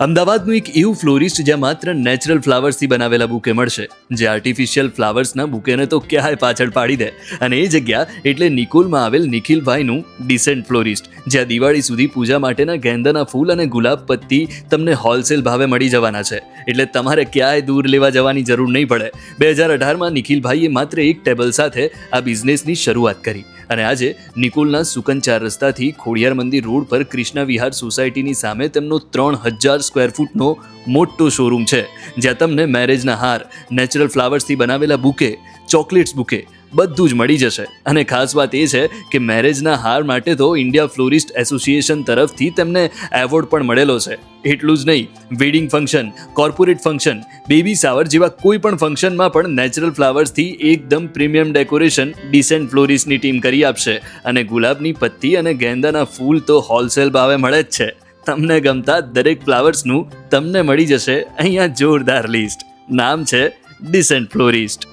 અમદાવાદનું એક એવું ફ્લોરિસ્ટ જ્યાં માત્ર નેચરલ ફ્લાવર્સથી બનાવેલા બુકે મળશે, જે આર્ટિફિશિયલ ફ્લાવર્સના બુકેને તો ક્યાંય પાછળ પાડી દે. અને એ જગ્યા એટલે નિકોલમાં આવેલ નિખિલભાઈનું ડિસેન્ટ ફ્લોરિસ્ટ, જ્યાં દિવાળી સુધી પૂજા માટેના ગેંદાના ફૂલ અને ગુલાબ પત્તી તમને હોલસેલ ભાવે મળી જવાના છે. એટલે તમારે ક્યાંય દૂર લેવા જવાની જરૂર નહીં પડે. 2018માં નિખિલભાઈએ માત્ર એક ટેબલ સાથે આ બિઝનેસની શરૂઆત કરી અને આજે નિકોલના સુકન 4 રસ્તાથી ખોડિયાર મંદિર રોડ પર કૃષ્ણા વિહાર સોસાયટીની સામે તેમનો 3000 સ્ક્વેર ફૂટનો મોટો શોરૂમ છે, જ્યાં તમને મેરેજના હાર, નેચરલ ફ્લાવર્સથી બનાવેલા બુકે, ચોકલેટ્સ બુકે બધું જ મળી જશે. અને ખાસ વાત એ છે કે મેરેજના હાર માટે તો ઇન્ડિયા ફ્લોરિસ્ટ એસોસિએશન તરફથી તેમને એવોર્ડ પણ મળેલો છે. એટલું જ નહીં, wedding function, corporate function, baby shower જેવા કોઈ પણ ફંક્શનમાં પણ નેચરલ ફ્લાવર્સથી એકદમ પ્રીમિયમ ડેકોરેશન ડિસેન્ટ ફ્લોરિસ્ટની ટીમ કરી આપશે. અને ગુલાબની પત્તી અને ગેંદાના ફૂલ તો હોલસેલ ભાવે મળે જ છે. તમને ગમતા દરેક ફ્લાવર્સનું તમને મળી જશે અહીંયા જોરદાર લિસ્ટ. નામ છે ડિસેન્ટ ફ્લોરિસ્ટ.